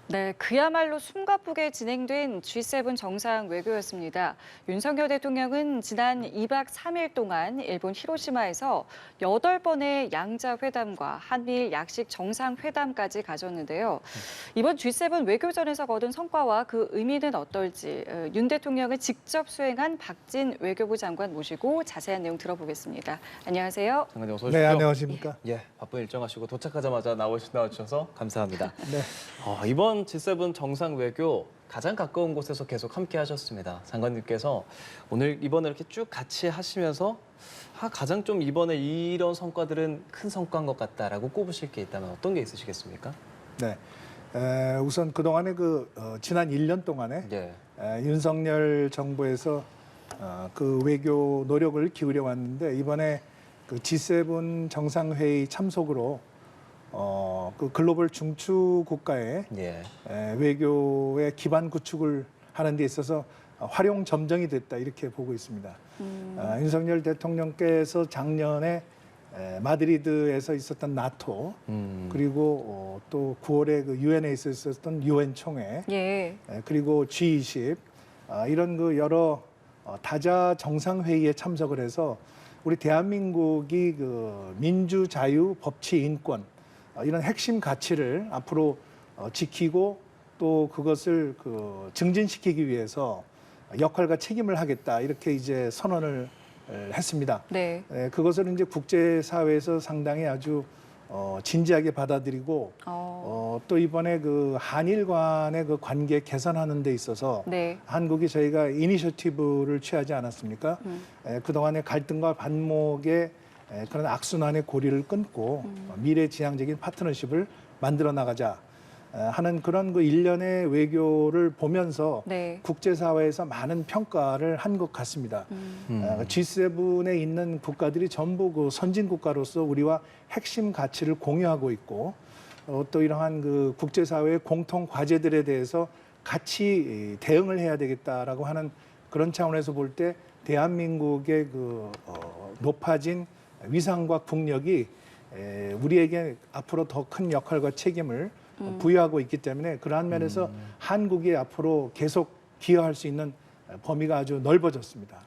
네, 그야말로 숨가쁘게 진행된 G7 정상 외교였습니다. 윤석열 대통령은 지난 2박 3일 동안 일본 히로시마에서 8번의 양자 회담과 한미일 약식 정상회담까지 가졌는데요. 이번 G7 외교전에서 거둔 성과와 그 의미는 어떨지 윤 대통령을 직접 수행한 박진 외교부 장관 모시고 자세한 내용 들어보겠습니다. 안녕하세요. 장관님 어서 오십시오. 네, 안녕하십니까. 예, 바쁜 일정 하시고 도착하자마자 나와주셔서 감사합니다. 네. 이번 G7 정상 외교 가장 가까운 곳에서 계속 함께 하셨습니다. 장관님께서 오늘 이번에 이렇게 쭉 같이 하시면서 가장 좀 이번에 이런 성과들은 큰 성과인 것 같다라고 꼽으실 게 있다면 어떤 게 있으시겠습니까? 네. 우선 그동안에 지난 1년 동안에 예. 윤석열 정부에서 그 외교 노력을 기울여 왔는데 이번에 그 G7 정상회의 참석으로 그 글로벌 중추 국가의 예. 외교의 기반 구축을 하는 데 있어서 활용 점정이 됐다 이렇게 보고 있습니다. 윤석열 대통령께서 작년에 마드리드에서 있었던 나토 그리고 또 9월에 그 유엔에서 있었던 유엔 총회 그리고 G20 이런 그 여러 다자 정상회의에 참석을 해서 우리 대한민국이 그 민주, 자유, 법치, 인권 이런 핵심 가치를 앞으로 지키고 또 그것을 증진시키기 위해서 역할과 책임을 하겠다 이렇게 이제 선언을 했습니다. 네. 그것을 이제 국제사회에서 상당히 아주 진지하게 받아들이고 또 이번에 그 한일 간의 그 관계 개선하는 데 있어서 네. 한국이 저희가 이니셔티브를 취하지 않았습니까? 그동안의 갈등과 반목의 그런 악순환의 고리를 끊고 미래지향적인 파트너십을 만들어 나가자 하는 그런 그 일련의 외교를 보면서 네. 국제사회에서 많은 평가를 한 것 같습니다. G7에 있는 국가들이 전부 그 선진 국가로서 우리와 핵심 가치를 공유하고 있고 또 이러한 그 국제사회의 공통 과제들에 대해서 같이 대응을 해야 되겠다라고 하는 그런 차원에서 볼 때 대한민국의 그 높아진 위상과 국력이 우리에게 앞으로 더 큰 역할과 책임을 부여하고 있기 때문에 그러한 면에서 한국이 앞으로 계속 기여할 수 있는 범위가 아주 넓어졌습니다.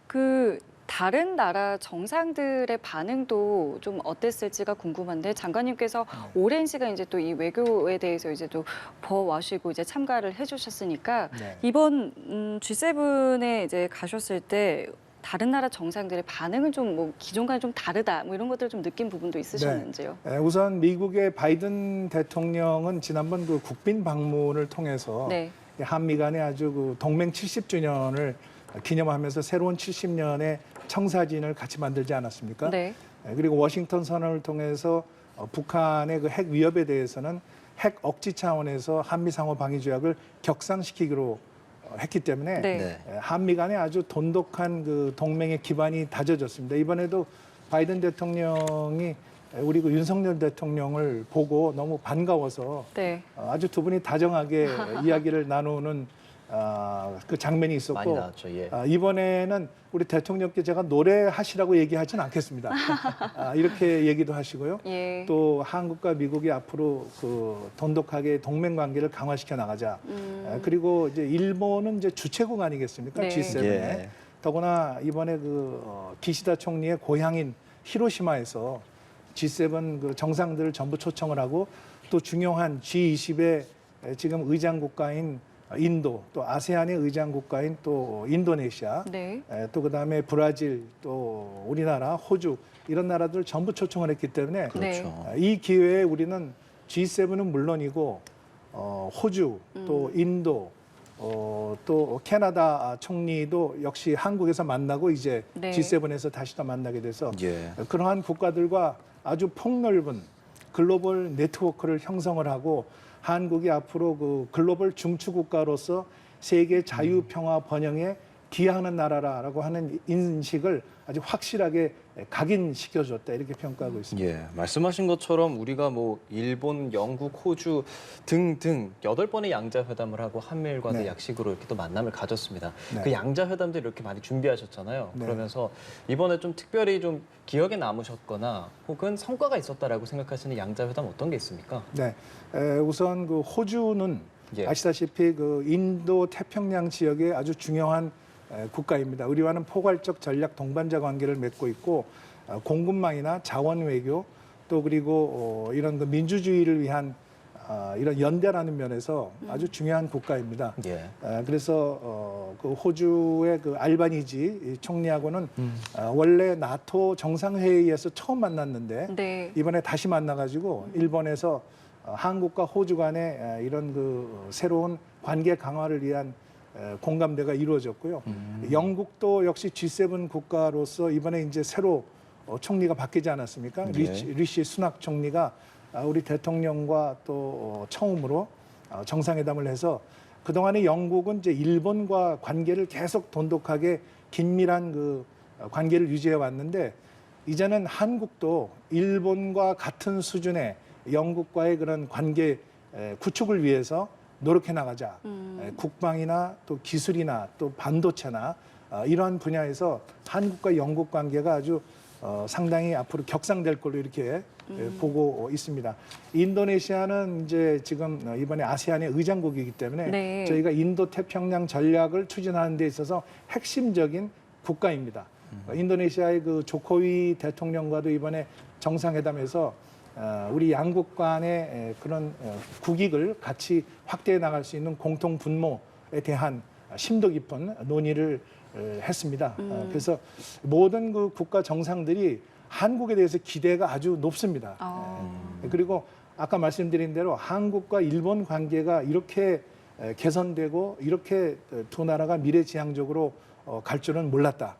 그 다른 나라 정상들의 반응도 좀 어땠을지가 궁금한데 장관님께서 오랜 시간 이제 또 이 외교에 대해서 이제 또 버와시고 이제 참가를 해주셨으니까 네. 이번 G7에 이제 가셨을 때 다른 나라 정상들의 반응은 좀 뭐 기존과는 좀 다르다 뭐 이런 것들 좀 느낀 부분도 있으셨는지요? 네. 우선 미국의 바이든 대통령은 지난번 그 국빈 방문을 통해서 네. 한미 간의 아주 그 동맹 70주년을 기념하면서 새로운 70년의 청사진을 같이 만들지 않았습니까? 네. 그리고 워싱턴 선언을 통해서 북한의 그 핵 위협에 대해서는 핵 억지 차원에서 한미 상호 방위 조약을 격상시키기로 했기 때문에 네. 한미 간에 아주 돈독한 그 동맹의 기반이 다져졌습니다. 이번에도 바이든 대통령이 우리 그 윤석열 대통령을 보고 너무 반가워서 네. 아주 두 분이 다정하게 이야기를 나누는 그 장면이 많이 있었고 나왔죠. 예. 이번에는 우리 대통령께 제가 노래하시라고 얘기하지는 않겠습니다. 이렇게 얘기도 하시고요. 예. 또 한국과 미국이 앞으로 그 돈독하게 동맹 관계를 강화시켜 나가자. 그리고 이제 일본은 이제 주최국 아니겠습니까? 네. G7에. 예. 더구나 이번에 그 기시다 총리의 고향인 히로시마에서 G7 그 정상들을 전부 초청을 하고 또 중요한 G20의 지금 의장 국가인 인도, 또 아세안의 의장 국가인 또 인도네시아, 네. 또 그다음에 브라질, 또 우리나라, 호주 이런 나라들 전부 초청을 했기 때문에 그렇죠. 이 기회에 우리는 G7은 물론이고 호주, 또 인도, 또 캐나다 총리도 역시 한국에서 만나고 이제 네. G7에서 다시 또 만나게 돼서 예. 그러한 국가들과 아주 폭넓은 글로벌 네트워크를 형성을 하고 한국이 앞으로 그 글로벌 중추 국가로서 세계 자유, 평화, 번영의 기여하는 나라라고 하는 인식을 아주 확실하게 각인시켜줬다 이렇게 평가하고 있습니다. 예, 말씀하신 것처럼 우리가 뭐 일본, 영국, 호주 등등 8번의 양자회담을 하고 한미일과도 네. 약식으로 이렇게 또 만남을 가졌습니다. 네. 그 양자회담들 이렇게 많이 준비하셨잖아요. 네. 그러면서 이번에 좀 특별히 좀 기억에 남으셨거나 혹은 성과가 있었다라고 생각하시는 양자회담 어떤 게 있습니까? 네, 우선 그 호주는 예. 아시다시피 그 인도 태평양 지역의 아주 중요한 국가입니다. 우리와는 포괄적 전략 동반자 관계를 맺고 있고 공급망이나 자원 외교 또 그리고 이런 그 민주주의를 위한 이런 연대라는 면에서 아주 중요한 국가입니다. 예. 그래서 그 호주의 그 알바니지 총리하고는 원래 나토 정상회의에서 처음 만났는데 네. 이번에 다시 만나가지고 일본에서 한국과 호주 간의 이런 그 새로운 관계 강화를 위한 공감대가 이루어졌고요. 영국도 역시 G7 국가로서 이번에 이제 새로 총리가 바뀌지 않았습니까? 네. 리시 수낙 총리가 우리 대통령과 또 처음으로 정상회담을 해서 그동안에 영국은 이제 일본과 관계를 계속 돈독하게 긴밀한 그 관계를 유지해 왔는데 이제는 한국도 일본과 같은 수준의 영국과의 그런 관계 구축을 위해서 노력해 나가자. 국방이나 또 기술이나 또 반도체나 이러한 분야에서 한국과 영국 관계가 아주 상당히 앞으로 격상될 걸로 이렇게 보고 있습니다. 인도네시아는 이제 지금 이번에 아세안의 의장국이기 때문에 네. 저희가 인도 태평양 전략을 추진하는 데 있어서 핵심적인 국가입니다. 인도네시아의 그 조코위 대통령과도 이번에 정상회담에서 우리 양국 간의 그런 국익을 같이 확대해 나갈 수 있는 공통 분모에 대한 심도 깊은 논의를 했습니다. 그래서 모든 그 국가 정상들이 한국에 대해서 기대가 아주 높습니다. 그리고 아까 말씀드린 대로 한국과 일본 관계가 이렇게 개선되고 이렇게 두 나라가 미래지향적으로 갈 줄은 몰랐다.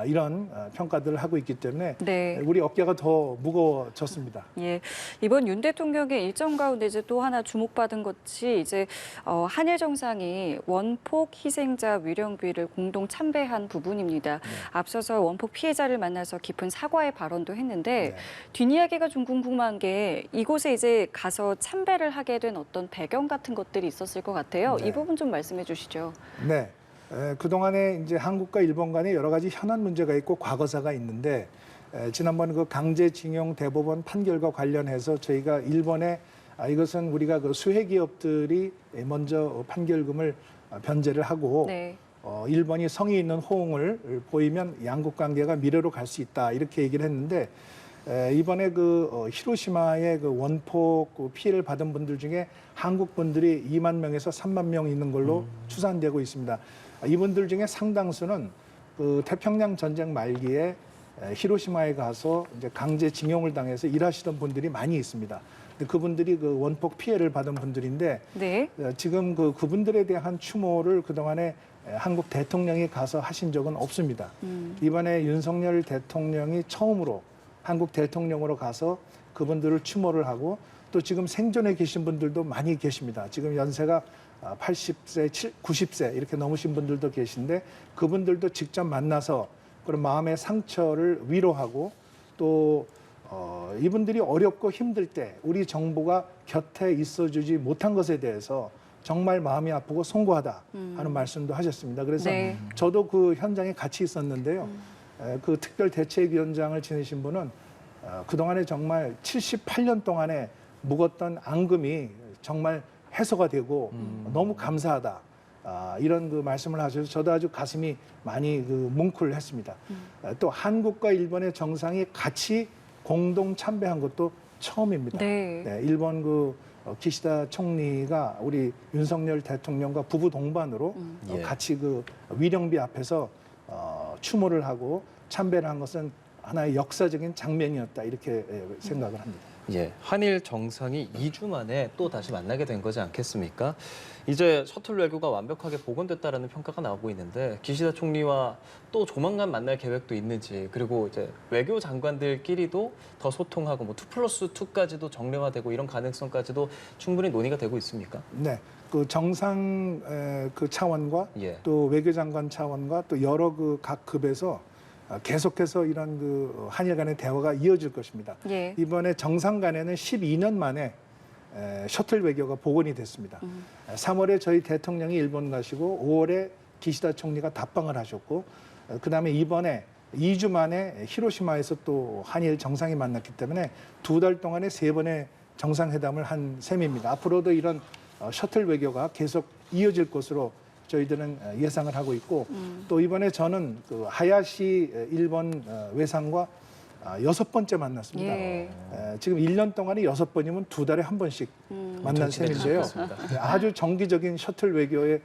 이런 평가들을 하고 있기 때문에 네. 우리 어깨가 더 무거워졌습니다. 예, 이번 윤 대통령의 일정 가운데 이제 또 하나 주목받은 것이 이제 한일 정상이 원폭 희생자 위령비를 공동 참배한 부분입니다. 앞서서 원폭 피해자를 만나서 깊은 사과의 발언도 했는데 네. 뒷이야기가 좀 궁금한 게 이곳에 이제 가서 참배를 하게 된 어떤 배경 같은 것들이 있었을 것 같아요. 네. 이 부분 좀 말씀해 주시죠. 네. 그동안에 이제 한국과 일본 간에 여러 가지 현안 문제가 있고 과거사가 있는데 지난번 그 강제징용 대법원 판결과 관련해서 저희가 일본에 이것은 우리가 그 수혜 기업들이 먼저 판결금을 변제를 하고 네. 일본이 성의 있는 호응을 보이면 양국 관계가 미래로 갈 수 있다 이렇게 얘기를 했는데 이번에 그 히로시마의 그 원폭 그 피해를 받은 분들 중에 한국 분들이 2만 명에서 3만 명 있는 걸로 추산되고 있습니다. 이분들 중에 상당수는 그 태평양 전쟁 말기에 히로시마에 가서 이제 강제징용을 당해서 일하시던 분들이 많이 있습니다. 근데 그분들이 그 원폭 피해를 받은 분들인데 네. 지금 그분들에 대한 추모를 그동안에 한국 대통령이 가서 하신 적은 없습니다. 이번에 윤석열 대통령이 처음으로 한국 대통령으로 가서 그분들을 추모를 하고 또 지금 생존해 계신 분들도 많이 계십니다. 지금 연세가 80세, 90세 이렇게 넘으신 분들도 계신데 그분들도 직접 만나서 그런 마음의 상처를 위로하고 또 이분들이 어렵고 힘들 때 우리 정부가 곁에 있어주지 못한 것에 대해서 정말 마음이 아프고 송구하다 하는 말씀도 하셨습니다. 그래서 네. 저도 그 현장에 같이 있었는데요. 그 특별대책위원장을 지내신 분은 그동안에 정말 78년 동안에 묵었던 앙금이 정말 해소가 되고 너무 감사하다. 이런 그 말씀을 하셔서 저도 아주 가슴이 많이 그 뭉클했습니다. 또 한국과 일본의 정상이 같이 공동 참배한 것도 처음입니다. 네. 네, 일본 그 기시다 총리가 우리 윤석열 대통령과 부부 동반으로 예. 같이 그 위령비 앞에서 추모를 하고 참배를 한 것은 하나의 역사적인 장면이었다 이렇게 생각을 합니다. 예, 한일 정상이 2주 만에 또 다시 만나게 된 거지 않겠습니까? 이제 셔틀 외교가 완벽하게 복원됐다라는 평가가 나오고 있는데 기시다 총리와 또 조만간 만날 계획도 있는지, 그리고 이제 외교 장관들끼리도 더 소통하고 뭐 2+2까지도 정례화되고 이런 가능성까지도 충분히 논의가 되고 있습니까? 네, 그 정상 그 차원과 예. 또 외교장관 차원과 또 여러 그 각 급에서 계속해서 이런 그 한일 간의 대화가 이어질 것입니다. 예. 이번에 정상 간에는 12년 만에 셔틀 외교가 복원이 됐습니다. 3월에 저희 대통령이 일본 가시고 5월에 기시다 총리가 답방을 하셨고 그다음에 이번에 2주 만에 히로시마에서 또 한일 정상이 만났기 때문에 2달 동안에 3번의 정상회담을 한 셈입니다. 앞으로도 이런 셔틀 외교가 계속 이어질 것으로 저희들은 예상을 하고 있고 또 이번에 저는 그 하야시 일본 외상과 6번째 만났습니다. 예. 지금 1년 동안에 6번이면 2달에 한 번씩 만난 셈인데요. 네, 아주 정기적인 셔틀 외교의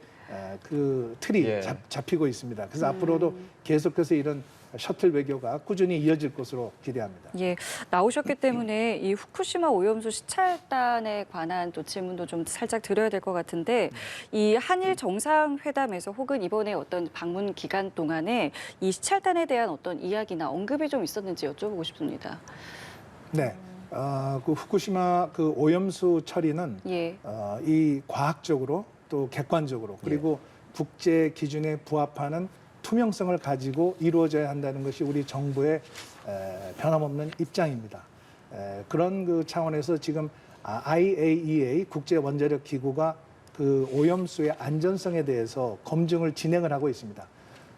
그 틀이 예. 잡히고 있습니다. 그래서 앞으로도 계속해서 이런 셔틀 외교가 꾸준히 이어질 것으로 기대합니다. 예, 나오셨기 때문에 이 후쿠시마 오염수 시찰단에 관한 또 질문도 좀 살짝 드려야 될 것 같은데 이 한일 정상회담에서 혹은 이번에 어떤 방문 기간 동안에 이 시찰단에 대한 어떤 이야기나 언급이 좀 있었는지 여쭤보고 싶습니다. 네, 그 후쿠시마 그 오염수 처리는 예, 이 과학적으로 또 객관적으로 그리고 국제 기준에 부합하는 투명성을 가지고 이루어져야 한다는 것이 우리 정부의 변함없는 입장입니다. 그런 그 차원에서 지금 IAEA 국제 원자력 기구가 그 오염수의 안전성에 대해서 검증을 진행을 하고 있습니다.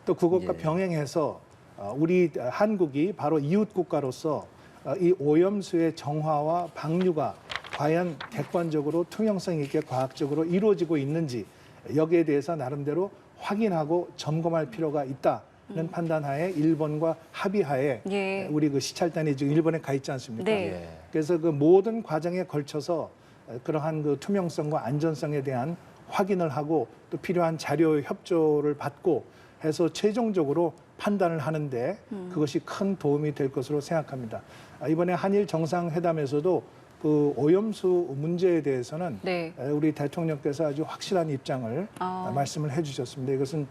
또 그것과 병행해서 우리 한국이 바로 이웃 국가로서 이 오염수의 정화와 방류가 과연 객관적으로 투명성 있게 과학적으로 이루어지고 있는지 여기에 대해서 나름대로 확인하고 점검할 필요가 있다는 판단하에 일본과 합의하에 예. 우리 그 시찰단이 지금 일본에 가 있지 않습니까? 네. 예. 그래서 그 모든 과정에 걸쳐서 그러한 그 투명성과 안전성에 대한 확인을 하고 또 필요한 자료 협조를 받고 해서 최종적으로 판단을 하는데 그것이 큰 도움이 될 것으로 생각합니다. 이번에 한일 정상회담에서도 그 오염수 문제에 대해서는 네. 우리 대통령께서 아주 확실한 입장을 말씀을 해주셨습니다. 이것은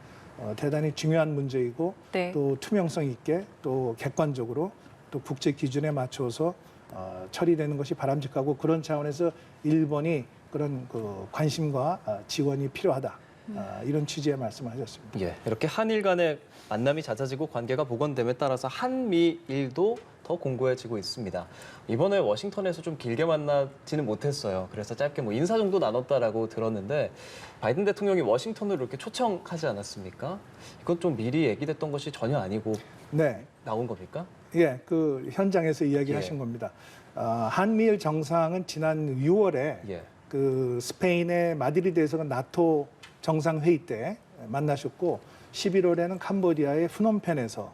대단히 중요한 문제이고 네. 또 투명성 있게 또 객관적으로 또 국제 기준에 맞춰서 처리되는 것이 바람직하고 그런 차원에서 일본이 그런 그 관심과 지원이 필요하다. 이런 취지의 말씀을 하셨습니다. 예, 이렇게 한일 간의 만남이 잦아지고 관계가 복원됨에 따라서 한미일도 더 공고해지고 있습니다. 이번에 워싱턴에서 좀 길게 만나지는 못했어요. 그래서 짧게 뭐 인사 정도 나눴다라고 들었는데 바이든 대통령이 워싱턴으로 이렇게 초청하지 않았습니까? 이건 좀 미리 얘기됐던 것이 전혀 아니고 네, 나온 겁니까? 예, 그 현장에서 이야기하신 예. 겁니다. 한미일 정상은 지난 6월에 예. 그 스페인의 마드리드에서 나토 정상회의 때 만나셨고 11월에는 캄보디아의 프놈펜에서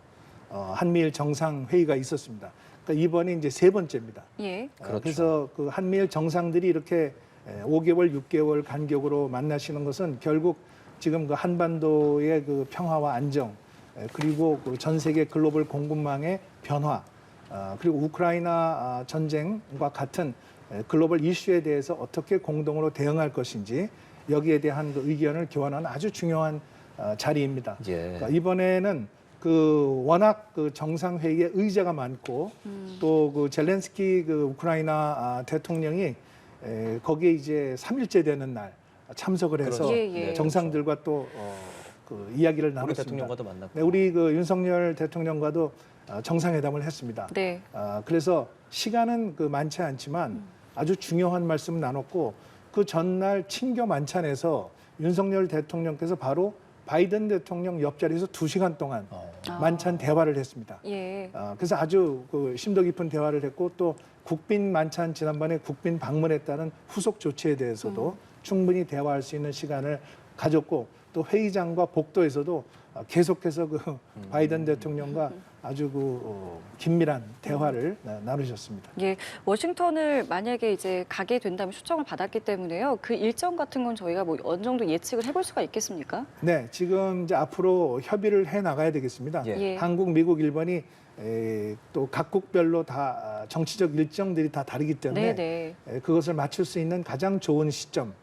한미일 정상회의가 있었습니다. 그러니까 이번이 이제 3번째입니다. 예. 그렇죠. 그래서 그 한미일 정상들이 이렇게 5개월, 6개월 간격으로 만나시는 것은 결국 지금 그 한반도의 그 평화와 안정 그리고 그 전 세계 글로벌 공급망의 변화 그리고 우크라이나 전쟁과 같은 글로벌 이슈에 대해서 어떻게 공동으로 대응할 것인지 여기에 대한 그 의견을 교환하는 아주 중요한 자리입니다. 예. 그러니까 이번에는 그 워낙 그 정상회의에 의제가 많고 또 그 젤렌스키 그 우크라이나 대통령이 거기에 이제 3일째 되는 날 참석을 해서 그렇죠. 예, 예. 정상들과 또 그 이야기를 우리 나눴습니다. 대통령과도 만났고. 네, 우리 그 윤석열 대통령과도 정상회담을 했습니다. 네. 그래서 시간은 그 많지 않지만 아주 중요한 말씀을 나눴고 그 전날 친교 만찬에서 윤석열 대통령께서 바로 바이든 대통령 옆자리에서 2시간 동안 만찬 대화를 했습니다. 예. 그래서 아주 그 심도 깊은 대화를 했고 또 국빈 만찬 지난번에 국빈 방문했다는 후속 조치에 대해서도 충분히 대화할 수 있는 시간을 가졌고 또 회의장과 복도에서도 계속해서 그 바이든 대통령과 아주 그 긴밀한 대화를 나누셨습니다. 예, 워싱턴을 만약에 이제 가게 된다면 초청을 받았기 때문에요. 그 일정 같은 건 저희가 뭐 어느 정도 예측을 해볼 수가 있겠습니까? 네, 지금 이제 앞으로 협의를 해 나가야 되겠습니다. 예. 예. 한국, 미국, 일본이 또 각국별로 다 정치적 일정들이 다 다르기 때문에 네네. 그것을 맞출 수 있는 가장 좋은 시점을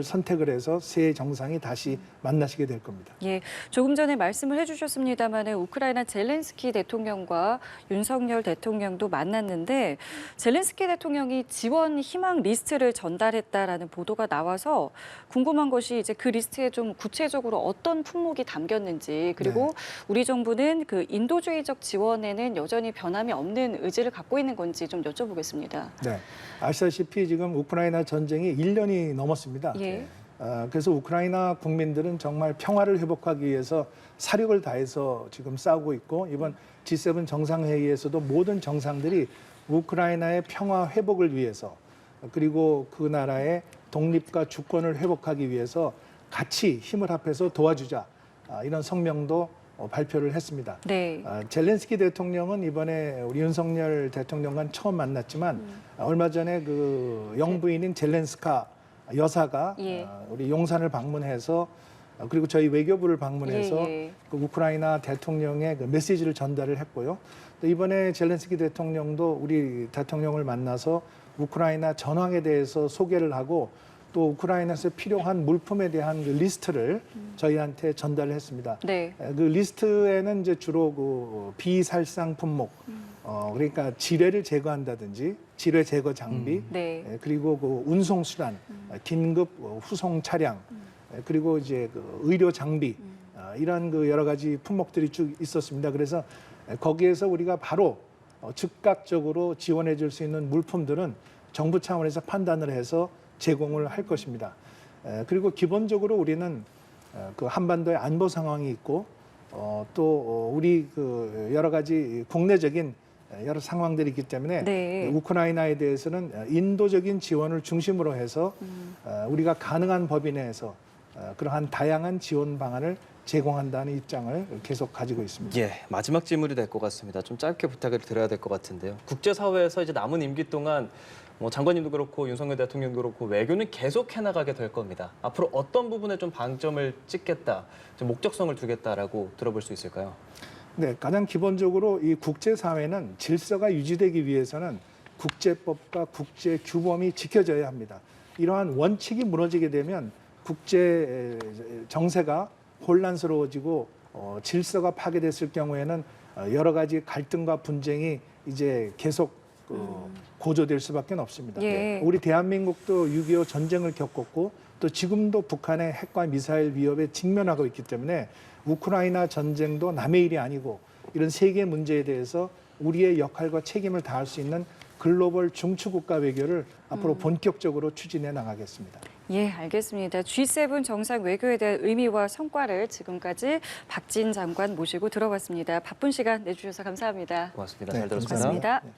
선택을 해서 새 정상이 다시 만나시게 될 겁니다. 예, 조금 전에 말씀을 해주셨습니다만 우크라이나 젤렌스키 대통령과 윤석열 대통령도 만났는데 젤렌스키 대통령이 지원 희망 리스트를 전달했다라는 보도가 나와서 궁금한 것이 이제 그 리스트에 좀 구체적으로 어떤 품목이 담겼는지 그리고 우리 정부는 그 인도주의적 지원에는 여전히 변함이 없는 의지를 갖고 있는 건지 좀 여쭤보겠습니다. 네, 아시다시피 지금 우크라이나 전쟁이 1년이 넘었습니다. 예. 그래서 우크라이나 국민들은 정말 평화를 회복하기 위해서 사력을 다해서 지금 싸우고 있고 이번 G7 정상회의에서도 모든 정상들이 우크라이나의 평화 회복을 위해서 그리고 그 나라의 독립과 주권을 회복하기 위해서 같이 힘을 합해서 도와주자 이런 성명도 발표를 했습니다. 네. 젤렌스키 대통령은 이번에 우리 윤석열 대통령과 처음 만났지만 얼마 전에 그 영부인인 젤렌스카 여사가 예. 우리 용산을 방문해서 그리고 저희 외교부를 방문해서 예. 그 우크라이나 대통령의 그 메시지를 전달을 했고요. 또 이번에 젤렌스키 대통령도 우리 대통령을 만나서 우크라이나 전황에 대해서 소개를 하고 또 우크라이나에서 필요한 물품에 대한 그 리스트를 저희한테 전달을 했습니다. 네. 그 리스트에는 이제 주로 그 비살상 품목, 그러니까 지뢰를 제거한다든지 지뢰 제거 장비, 네. 그리고 그 운송 수단, 긴급 후송 차량, 그리고 이제 그 의료 장비 이런 그 여러 가지 품목들이 쭉 있었습니다. 그래서 거기에서 우리가 바로 즉각적으로 지원해 줄 수 있는 물품들은 정부 차원에서 판단을 해서 제공을 할 것입니다. 그리고 기본적으로 우리는 그 한반도의 안보 상황이 있고 또 우리 그 여러 가지 국내적인 여러 상황들이 있기 때문에 네. 우크라이나에 대해서는 인도적인 지원을 중심으로 해서 우리가 가능한 범위 내에서 그러한 다양한 지원 방안을 제공한다는 입장을 계속 가지고 있습니다. 예, 마지막 질문이 될 것 같습니다. 좀 짧게 부탁을 드려야 될 것 같은데요. 국제사회에서 이제 남은 임기 동안 뭐 장관님도 그렇고 윤석열 대통령도 그렇고 외교는 계속 해나가게 될 겁니다. 앞으로 어떤 부분에 좀 방점을 찍겠다, 좀 목적성을 두겠다라고 들어볼 수 있을까요? 네, 가장 기본적으로 이 국제사회는 질서가 유지되기 위해서는 국제법과 국제 규범이 지켜져야 합니다. 이러한 원칙이 무너지게 되면 국제 정세가 혼란스러워지고 질서가 파괴됐을 경우에는 여러 가지 갈등과 분쟁이 이제 계속 고조될 수밖에 없습니다. 예. 우리 대한민국도 6.25 전쟁을 겪었고 또 지금도 북한의 핵과 미사일 위협에 직면하고 있기 때문에 우크라이나 전쟁도 남의 일이 아니고 이런 세계 문제에 대해서 우리의 역할과 책임을 다할 수 있는 글로벌 중추국가 외교를 앞으로 본격적으로 추진해 나가겠습니다. 예, 알겠습니다. G7 정상 외교에 대한 의미와 성과를 지금까지 박진 장관 모시고 들어봤습니다. 바쁜 시간 내주셔서 감사합니다. 고맙습니다. 네, 잘 들었습니다. 고맙습니다. 네.